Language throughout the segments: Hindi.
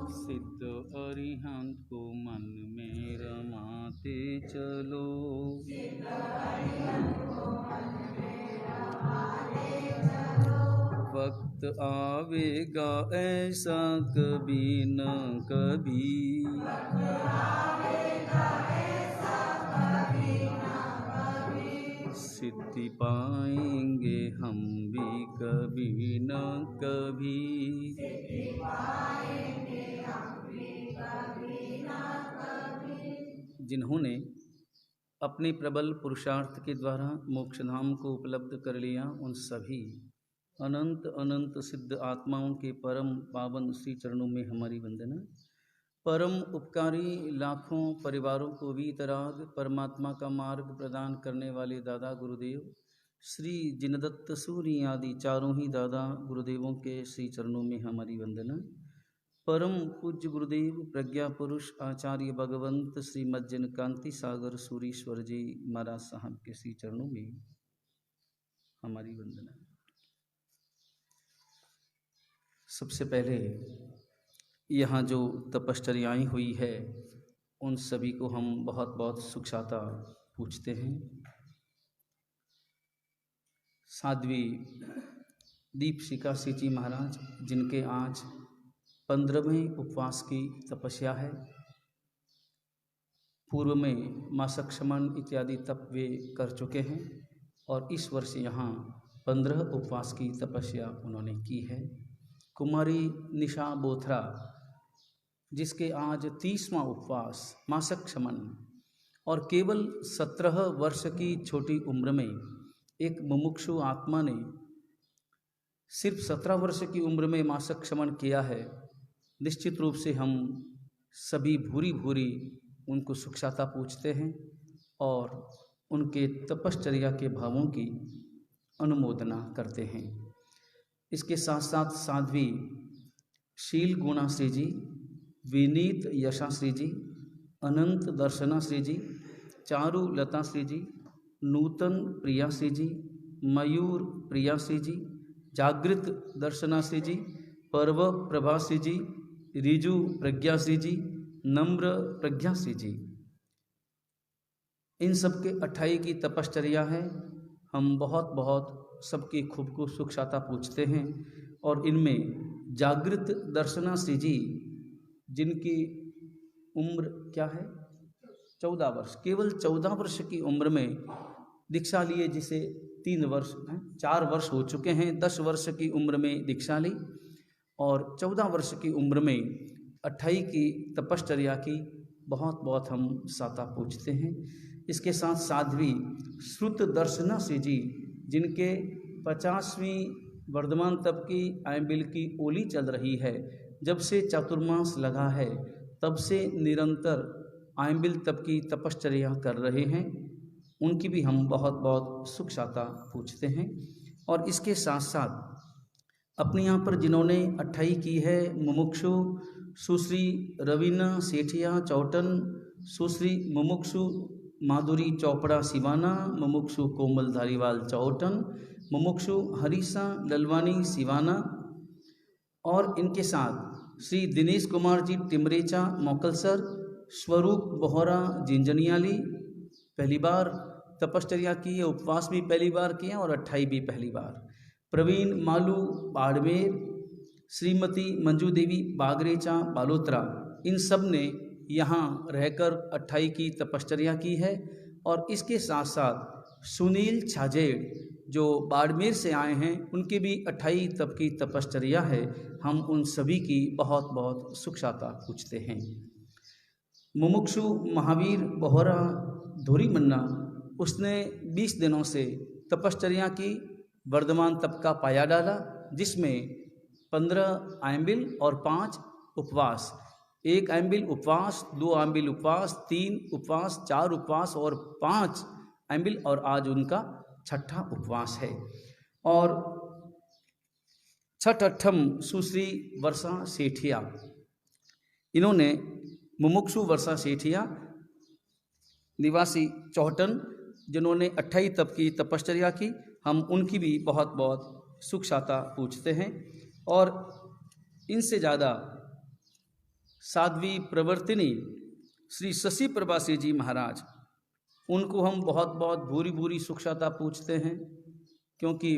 सिद्ध अरिहंत को मन में रमाते चलो। वक्त आवेगा ऐसा कभी न कभी, सिद्धि पाएंगे हम भी कभी न कभी। जिन्होंने अपने प्रबल पुरुषार्थ के द्वारा मोक्ष धाम को उपलब्ध कर लिया, उन सभी अनंत अनंत सिद्ध आत्माओं के परम पावन श्री चरणों में हमारी वंदना। परम उपकारी लाखों परिवारों को वीतराग परमात्मा का मार्ग प्रदान करने वाले दादा गुरुदेव श्री जिनदत्त सूरी आदि चारों ही दादा गुरुदेवों के श्री चरणों में हमारी वंदना। परम पूज्य गुरुदेव प्रज्ञा पुरुष आचार्य भगवंत श्रीमद जिन कांति सागर सूरीश्वर जी महाराज साहब के श्री चरणों में हमारी वंदना। सबसे पहले यहाँ जो तपश्चर्याएँ हुई है, उन सभी को हम बहुत बहुत सुखशाता पूछते हैं। साध्वी दीपशिखा श्री जी महाराज, जिनके आज 15वें उपवास की तपस्या है। पूर्व में मासक्षमण इत्यादि तप वे कर चुके हैं और इस वर्ष यहाँ 15 उपवास की तपस्या उन्होंने की है। कुमारी निशा बोथरा, जिसके आज 30वां उपवास मासक्षमण, और केवल 17 वर्ष की छोटी उम्र में एक मुमुक्षु आत्मा ने सिर्फ 17 वर्ष की उम्र में मासक्षमण किया है। निश्चित रूप से हम सभी भूरी भूरी उनको सुखशाता पूछते हैं और उनके तपश्चर्या के भावों की अनुमोदना करते हैं। इसके साथ साथ साध्वी शील गुणा श्री जी, विनीत यशा श्री जी, अनंत दर्शना श्री जी, चारु लता श्री जी, नूतन प्रिया श्री जी, मयूर प्रिया श्री जी, जागृत दर्शना श्री जी, पर्व प्रभा श्री जी, रिजु प्रज्ञा श्री जी, नम्र प्रज्ञा श्री जी, इन सब के 28 की तपश्चर्या है। हम बहुत बहुत सबकी खूब को सुखशाता पूछते हैं और इनमें जागृत दर्शना श्री जी, जिनकी उम्र क्या है, 14 वर्ष, केवल 14 वर्ष की उम्र में दीक्षा लिए, जिसे 4 वर्ष हो चुके हैं। 10 वर्ष की उम्र में दीक्षा ली और 14 वर्ष की उम्र में 28 की तपश्चर्या की बहुत बहुत हम साता पूछते हैं। इसके साथ साध्वी श्रुत दर्शना श्री जी, जिनके 50वीं वर्धमान तप की आयंबिल की ओली चल रही है। जब से चातुर्मास लगा है तब से निरंतर आयंबिल तप की तपश्चर्या कर रहे हैं। उनकी भी हम बहुत बहुत सुखशाता पूछते हैं। और इसके साथ साथ अपने यहाँ पर जिन्होंने 28 की है, मुमुक्षु सुश्री रवीना सेठिया चौटन, सुश्री मुमुक्षु माधुरी चोपड़ा सिवाना, मुमुक्षु कोमल धारीवाल चौटन, मुमुक्षु हरीसा ललवानी सिवाना, और इनके साथ श्री दिनेश कुमार जी टिमरेचा मोकलसर, स्वरूप बोहरा जिंजनियाली, पहली बार तपश्चर्या की है, उपवास भी पहली बार किए और 28 भी पहली बार, प्रवीण मालू बाड़मेर, श्रीमती मंजू देवी बागरेचा बालोत्रा, इन सब ने यहाँ रहकर 28 की तपश्चर्या की है। और इसके साथ साथ सुनील छाजेड़ जो बाड़मेर से आए हैं, उनकी भी 28 तप की तपश्चर्या है। हम उन सभी की बहुत बहुत सुखशाता पूछते हैं। मुमुक्षु महावीर बोहरा धोरी मन्ना, उसने 20 दिनों से तपश्चर्या की, वर्धमान तप का पाया डाला, जिसमें 15 आयंबिल और 5 उपवास, 1 आयंबिल उपवास, 2 आयंबिल उपवास, 3 उपवास, 4 उपवास और 5 आयंबिल, और आज उनका 6ठा उपवास है। और छठ अठम सुश्री वर्षा सेठिया, इन्होंने मुमुक्षु वर्षा सेठिया निवासी चौहटन, जिन्होंने 28 तप की तपश्चर्या की, हम उनकी भी बहुत बहुत सुखशाता पूछते हैं। और इनसे ज़्यादा साध्वी प्रवर्तिनी श्री शशि प्रभासी जी महाराज, उनको हम बहुत बहुत भूरी भूरी सुखशाता पूछते हैं, क्योंकि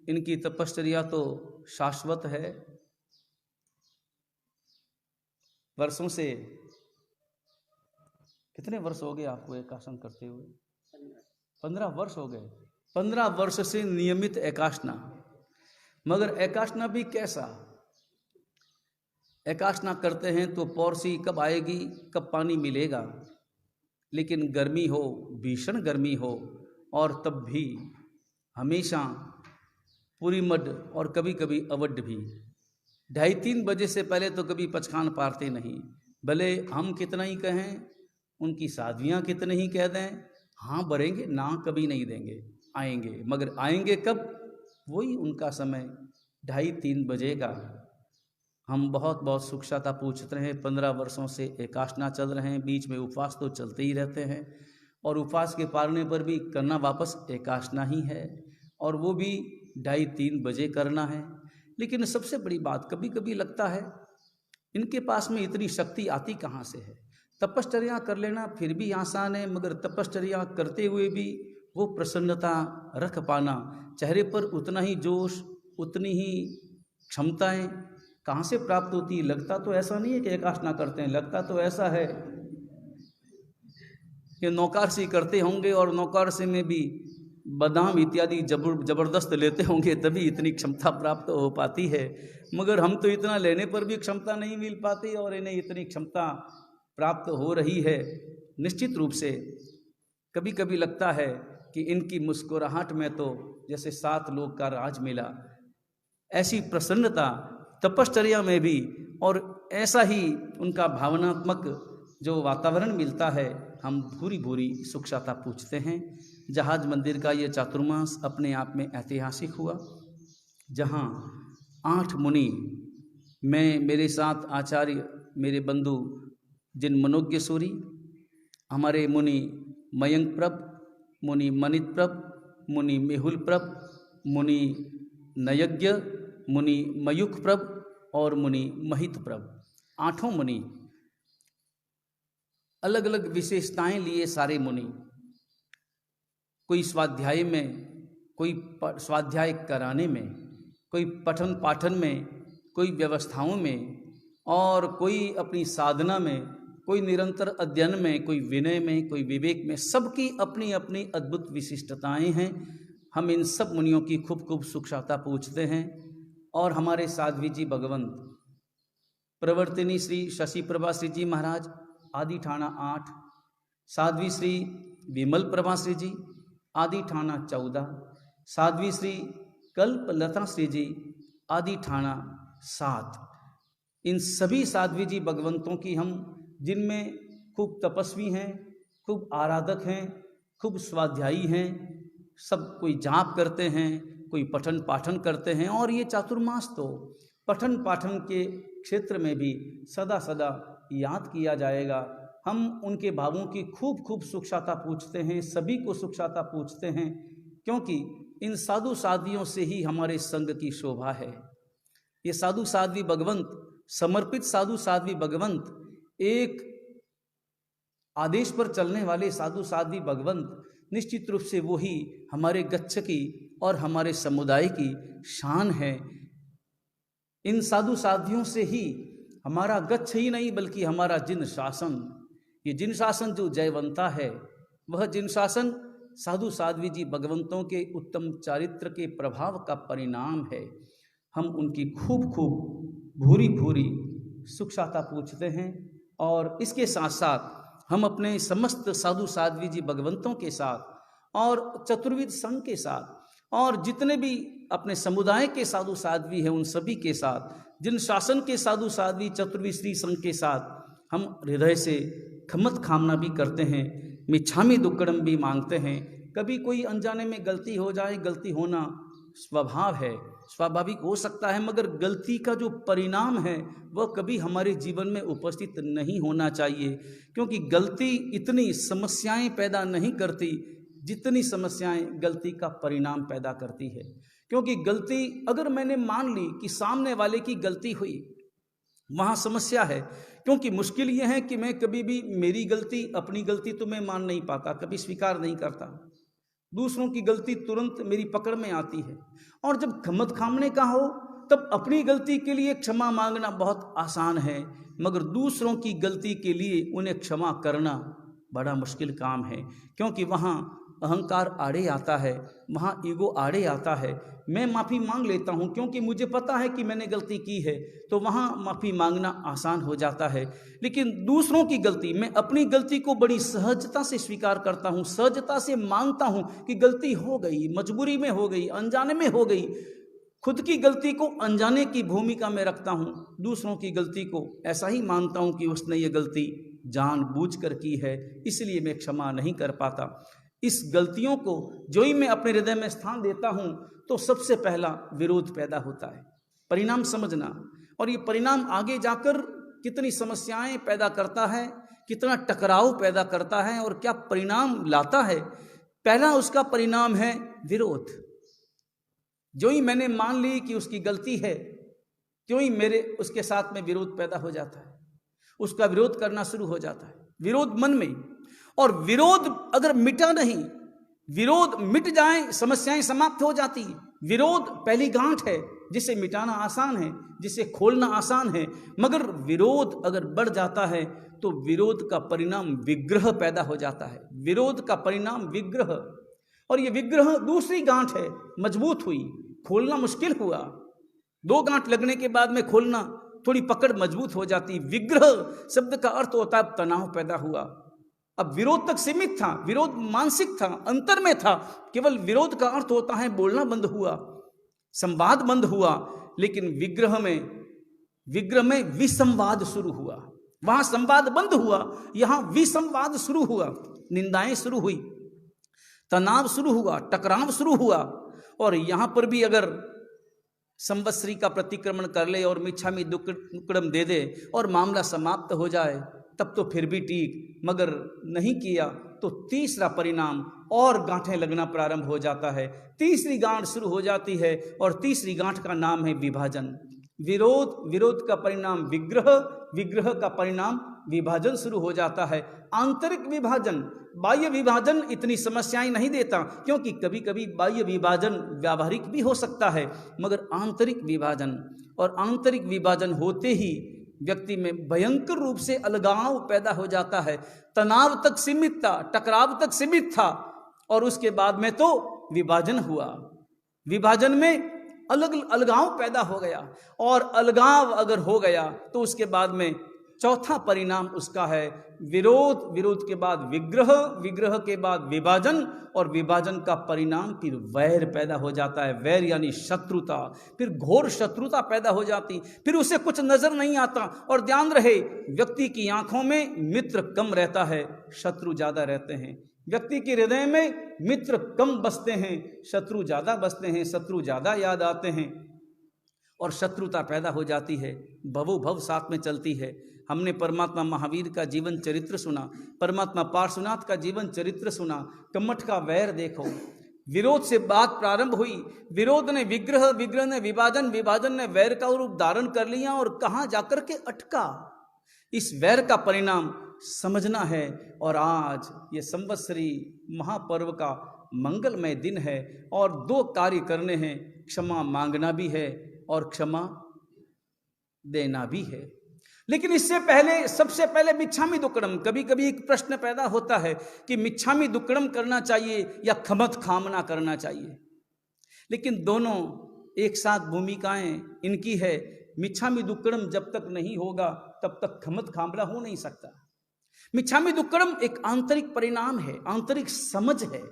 इनकी तपश्चर्या तो शाश्वत है। वर्षों से, कितने वर्ष हो गए आपको एकासन करते हुए? 15 वर्ष हो गए। 15 वर्ष से नियमित एकासना। मगर एकासना भी कैसा? एकासना करते हैं तो पौरसी कब आएगी, कब पानी मिलेगा, लेकिन गर्मी हो, भीषण गर्मी हो, और तब भी हमेशा पूरी मड और कभी कभी अवड भी। 2:30-3 बजे से पहले तो कभी पचखान पारते नहीं। भले हम कितना ही कहें, उनकी साध्वियाँ कितने ही कह दें, हाँ भरेंगे ना कभी नहीं देंगे, आएंगे। मगर आएंगे कब? वही उनका समय 2:30-3 बजे का। हम बहुत बहुत सुखशाता पूछते हैं। 15 वर्षों से एकासना चल रहे हैं, बीच में उपवास तो चलते ही रहते हैं, और उपवास के पारने पर भी करना वापस एकासना ही है, और वो भी 2:30-3 बजे करना है। लेकिन सबसे बड़ी बात, कभी कभी लगता है इनके पास में इतनी शक्ति आती कहाँ से है? तपश्चर्या कर लेना फिर भी आसान है, मगर तपश्चर्या करते हुए भी वो प्रसन्नता रख पाना, चेहरे पर उतना ही जोश, उतनी ही क्षमताएं कहाँ से प्राप्त होती है? लगता तो ऐसा नहीं है कि एकासना करते हैं, लगता तो ऐसा है कि नौकारसी करते होंगे और नौकारसी में भी बादाम इत्यादि जबरदस्त लेते होंगे, तभी इतनी क्षमता प्राप्त हो पाती है। मगर हम तो इतना लेने पर भी क्षमता नहीं मिल पाती, और इन्हें इतनी क्षमता प्राप्त हो रही है। निश्चित रूप से कभी कभी लगता है कि इनकी मुस्कुराहट में तो जैसे 7 लोक का राज मिला, ऐसी प्रसन्नता तपश्चर्या में भी, और ऐसा ही उनका भावनात्मक जो वातावरण मिलता है, हम भूरी भूरी सुखशाता पूछते हैं। जहाज मंदिर का ये चातुर्मास अपने आप में ऐतिहासिक हुआ, जहाँ 8 मुनि, मैं, मेरे साथ आचार्य, मेरे बंधु जिन मनोज्ञ सूरी, हमारे मुनि मयंक प्रभ, मुनि मनित प्रभ, मुनि मेहुल प्रभ, मुनि नयज्ञ, मुनि मयूख प्रभ और मुनि महित प्रभ, 8 मुनि अलग अलग विशेषताएं लिए सारे मुनि। कोई स्वाध्याय में, कोई स्वाध्याय कराने में, कोई पठन पाठन में, कोई व्यवस्थाओं में, और कोई अपनी साधना में, कोई निरंतर अध्ययन में, कोई विनय में, कोई विवेक में। सबकी अपनी अपनी अद्भुत विशिष्टताएं हैं। हम इन सब मुनियों की खूब खूब सुखशाता पूछते हैं। और हमारे साध्वी जी भगवंत प्रवर्तिनी श्री शशि प्रभाश्री जी महाराज, आदि ठाणा 8, साध्वी श्री विमल प्रभाश्री जी, आदि ठाणा 14, साध्वी श्री कल्पलता श्री जी, आदि ठाणा 7। इन सभी साध्वी जी भगवंतों की हम, जिनमें खूब तपस्वी हैं, खूब आराधक हैं, खूब स्वाध्यायी हैं, सब कोई जाप करते हैं, कोई पठन पाठन करते हैं। और ये चातुर्मास तो पठन पाठन के क्षेत्र में भी सदा सदा याद किया जाएगा। हम उनके भावों की खूब खूब सुखशाता पूछते हैं, सभी को सुखशाता पूछते हैं, क्योंकि इन साधु साध्वियों से ही हमारे संग की शोभा है। ये साधु साध्वी भगवंत, समर्पित साधु साध्वी भगवंत, एक आदेश पर चलने वाले साधु साध्वी भगवंत, निश्चित रूप से वही हमारे गच्छ की और हमारे समुदाय की शान है। इन साधु साध्वियों से ही हमारा गच्छ ही नहीं, बल्कि हमारा जिन शासन, ये जिन शासन जो जयवंता है, वह जिन शासन साधु साध्वी जी भगवंतों के उत्तम चारित्र के प्रभाव का परिणाम है। हम उनकी खूब खूब भूरी भूरी सुखशाता पूछते हैं। और इसके साथ साथ हम अपने समस्त साधु साध्वी जी भगवंतों के साथ और चतुर्विद संघ के साथ और जितने भी अपने समुदाय के साधु साध्वी हैं, उन सभी के साथ, जिन शासन के साधु साध्वी चतुर्विद श्री संघ के साथ हम हृदय से खमत खामना भी करते हैं, मिच्छामी दुक्कड़म भी मांगते हैं। कभी कोई अनजाने में गलती हो जाए, गलती होना स्वभाव है, स्वाभाविक हो सकता है, मगर गलती का जो परिणाम है वह कभी हमारे जीवन में उपस्थित नहीं होना चाहिए, क्योंकि गलती इतनी समस्याएं पैदा नहीं करती जितनी समस्याएं गलती का परिणाम पैदा करती है। क्योंकि गलती, अगर मैंने मान ली कि सामने वाले की गलती हुई, वहाँ समस्या है, क्योंकि मुश्किल ये है कि मैं कभी भी मेरी गलती, अपनी गलती तो मैं मान नहीं पाता, कभी स्वीकार नहीं करता। दूसरों की गलती तुरंत मेरी पकड़ में आती है, और जब खमत खामने का हो तब अपनी गलती के लिए क्षमा मांगना बहुत आसान है, मगर दूसरों की गलती के लिए उन्हें क्षमा करना बड़ा मुश्किल काम है, क्योंकि वहाँ अहंकार आड़े आता है, वहाँ ईगो आड़े आता है। मैं माफ़ी मांग लेता हूँ क्योंकि मुझे पता है कि मैंने गलती की है, तो वहाँ माफ़ी मांगना आसान हो जाता है। लेकिन दूसरों की गलती, मैं अपनी गलती को बड़ी सहजता से स्वीकार करता हूँ, सहजता से मानता हूँ कि गलती हो गई, मजबूरी में हो गई, अनजाने में हो गई। खुद की गलती को अनजाने की भूमिका में रखता हूँ, दूसरों की गलती को ऐसा ही मानता हूँ कि उसने ये गलती जानबूझकर की है, इसलिए मैं क्षमा नहीं कर पाता। इस गलतियों को जो ही मैं अपने हृदय में स्थान देता हूँ तो सबसे पहला विरोध पैदा होता है। परिणाम समझना, और ये परिणाम आगे जाकर कितनी समस्याएं पैदा करता है, कितना टकराव पैदा करता है और क्या परिणाम लाता है। पहला उसका परिणाम है विरोध। जो ही मैंने मान ली कि उसकी गलती है, त्यों ही मेरे उसके साथ में विरोध पैदा हो जाता है, उसका विरोध करना शुरू हो जाता है, विरोध मन में। और विरोध अगर मिटा नहीं, विरोध मिट जाए समस्याएं समाप्त हो जाती। विरोध पहली गांठ है जिसे मिटाना आसान है, जिसे खोलना आसान है, मगर विरोध अगर बढ़ जाता है तो विरोध का परिणाम विग्रह पैदा हो जाता है। विरोध का परिणाम विग्रह, और ये विग्रह दूसरी गांठ है, मजबूत हुई, खोलना मुश्किल हुआ। 2 गांठ लगने के बाद में खोलना थोड़ी पकड़ मजबूत हो जाती। विग्रह शब्द का अर्थ होता है तनाव पैदा हुआ। अब विरोध तक सीमित था, विरोध मानसिक था, अंतर में था, केवल विरोध का अर्थ होता है बोलना बंद हुआ, संवाद बंद हुआ। लेकिन विग्रह में विसंवाद शुरू हुआ। वहां संवाद बंद हुआ, यहां विसंवाद शुरू हुआ, निंदाएं शुरू हुई, तनाव शुरू हुआ, टकराव शुरू हुआ। और यहां पर भी अगर संवत्सरी का प्रतिक्रमण कर ले और मिच्छामि दुक्कडम दे दे और मामला समाप्त हो जाए तब तो फिर भी ठीक, मगर नहीं किया तो तीसरा परिणाम और गांठें लगना प्रारंभ हो जाता है। तीसरी गांठ शुरू हो जाती है और तीसरी गांठ का नाम है विभाजन। विरोध का परिणाम विग्रह, विग्रह का परिणाम विभाजन शुरू हो जाता है। आंतरिक विभाजन, बाह्य विभाजन इतनी समस्याएं नहीं देता, क्योंकि कभी कभी बाह्य विभाजन व्यावहारिक भी हो सकता है, मगर आंतरिक विभाजन, और आंतरिक विभाजन होते ही व्यक्ति में भयंकर रूप से अलगाव पैदा हो जाता है। तनाव तक सीमित था, टकराव तक सीमित था, और उसके बाद में तो विभाजन हुआ। विभाजन में अलगाव पैदा हो गया, और अलगाव अगर हो गया तो उसके बाद में चौथा परिणाम उसका है विरोध, विरोध के बाद विग्रह, विग्रह के बाद विभाजन, और विभाजन का परिणाम फिर वैर पैदा हो जाता है। वैर यानी शत्रुता, फिर घोर शत्रुता पैदा हो जाती, फिर उसे कुछ नजर नहीं आता। और ध्यान रहे, व्यक्ति की आंखों में मित्र कम रहता है, शत्रु ज्यादा रहते हैं। व्यक्ति के हृदय में मित्र कम बसते हैं, शत्रु ज्यादा बसते हैं, शत्रु ज्यादा याद आते हैं, और शत्रुता पैदा हो जाती है, भवो भव साथ में चलती है। हमने परमात्मा महावीर का जीवन चरित्र सुना, परमात्मा पार्श्वनाथ का जीवन चरित्र सुना। कमठ का वैर देखो, विरोध से बात प्रारंभ हुई, विरोध ने विग्रह, विग्रह ने विभाजन, विभाजन ने वैर का रूप धारण कर लिया, और कहाँ जाकर के अटका। इस वैर का परिणाम समझना है। और आज ये संवत्सरी महापर्व का मंगलमय दिन है, और 2 कार्य करने हैं, क्षमा मांगना भी है और क्षमा देना भी है। लेकिन इससे पहले, सबसे पहले मिच्छामि दुक्कडम। कभी कभी एक प्रश्न पैदा होता है कि मिच्छामि दुक्कडम करना चाहिए या खमत खामना करना चाहिए, लेकिन दोनों एक साथ भूमिकाएं इनकी है। मिच्छामि दुक्कडम जब तक नहीं होगा तब तक खमत खामना हो नहीं सकता। मिच्छामि दुक्कडम एक आंतरिक परिणाम है, आंतरिक समझ है।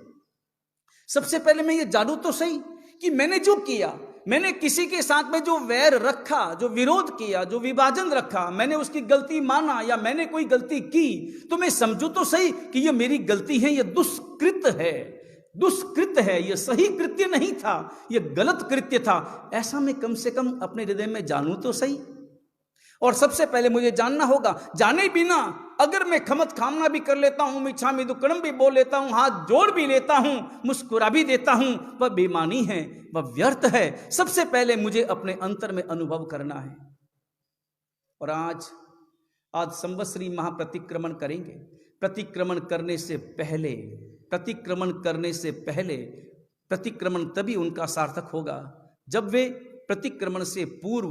सबसे पहले मैं ये जानूं तो सही कि मैंने जो किया, मैंने किसी के साथ में जो वैर रखा, जो विरोध किया, जो विभाजन रखा, मैंने उसकी गलती माना या मैंने कोई गलती की, तो मैं समझूं तो सही कि ये मेरी गलती है, ये दुष्कृत है, दुष्कृत है, ये सही कृत्य नहीं था, ये गलत कृत्य था। ऐसा मैं कम से कम अपने हृदय में जानूं तो सही। और सबसे पहले मुझे जानना होगा, जाने बिना अगर मैं खमत खामना भी कर लेता हूं, मिच्छामि दुक्कडम भी बोल लेता हूं, हाथ जोड़ भी लेता हूं, मुस्कुरा भी देता हूं, वह बेईमानी है, वह व्यर्थ है। सबसे पहले मुझे अपने अंतर में अनुभव करना है। और आज संवत्सरी महाप्रतिक्रमण करेंगे। प्रतिक्रमण करने से पहले प्रतिक्रमण तभी उनका सार्थक होगा जब वे प्रतिक्रमण से पूर्व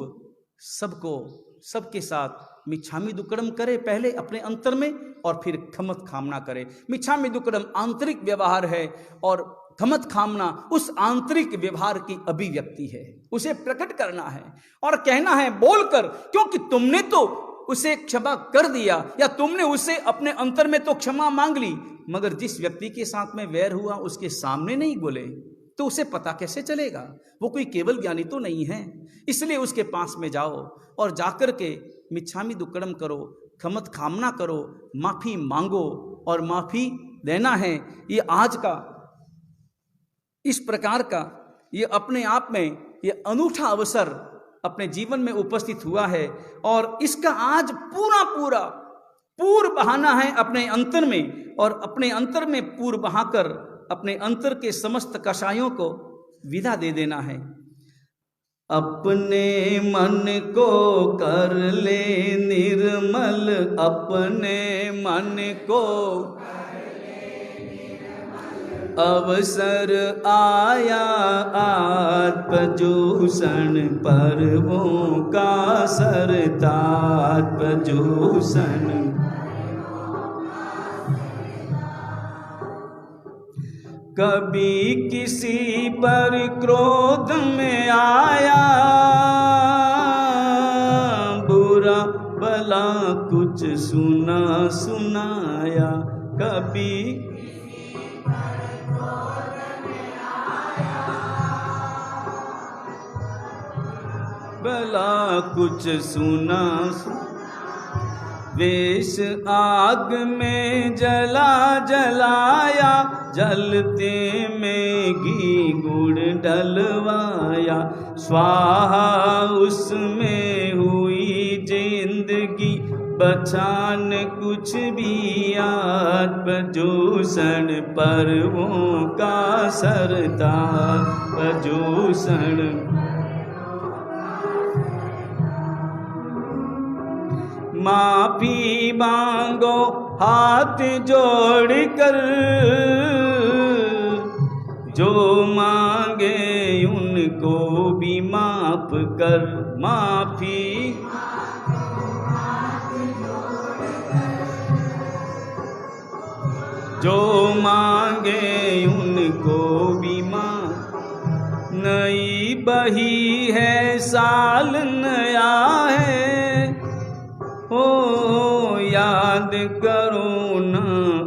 सबके साथ मिच्छामि दुक्कडम करे पहले अपने अंतर में, और फिर खमत खामना करे। मिच्छामि दुक्कडम आंतरिक व्यवहार है और खमत खामना उस आंतरिक व्यवहार की अभिव्यक्ति है, उसे प्रकट करना है और कहना है बोलकर, क्योंकि तुमने तो उसे क्षमा कर दिया या तुमने उसे अपने अंतर में तो क्षमा मांग ली, मगर जिस व्यक्ति के साथ में वैर हुआ उसके सामने नहीं बोले तो उसे पता कैसे चलेगा? वो कोई केवल ज्ञानी तो नहीं है। इसलिए उसके पास में जाओ और जाकर के मिच्छामि दुक्कडम करो, खमत खामना करो, माफी मांगो और माफी देना है। ये आज का इस प्रकार का ये अपने आप में ये अनूठा अवसर अपने जीवन में उपस्थित हुआ है और इसका आज पूर्व बहाना है अपने अंतर में, और अपने अंतर में पूर्व बहाकर अपने अंतर के समस्त कषायों को विदा दे देना है। अपने मन को कर ले निर्मल, अपने मन को अवसर आया आत्मजूषण पर्वों का सरतात्मजूषण। कभी किसी पर क्रोध में आया, बुरा भला कुछ सुनाया। कभी भला कुछ सुना, वेश आग में जलाया, जलते में घी गुड़ डलवाया। स्वाहा उसमें हुई जिंदगी, बचान कुछ भी आत्मजूषण पर्वों का सरतात्मजूषण। माफी मांगो हाथ जोड़कर, जो मांगे उनको भी माफ कर। माफी जो मांगे उनको भी माफ। नई बही है साल नया है, हो याद करो न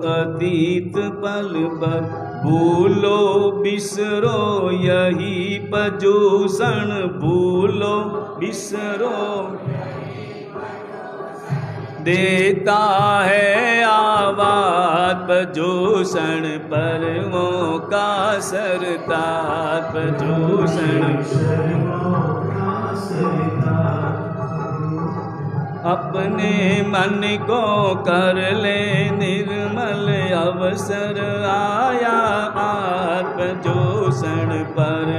अतीत पल भर। भूलो बिसरो यही प्रजूषण, भूलो बिसरो देता है आवाज प्रजूषण पर्वों का सरतात्मजूषण। अपने मन को कर ले निर्मल, अवसर आया आत्मजूषण पर।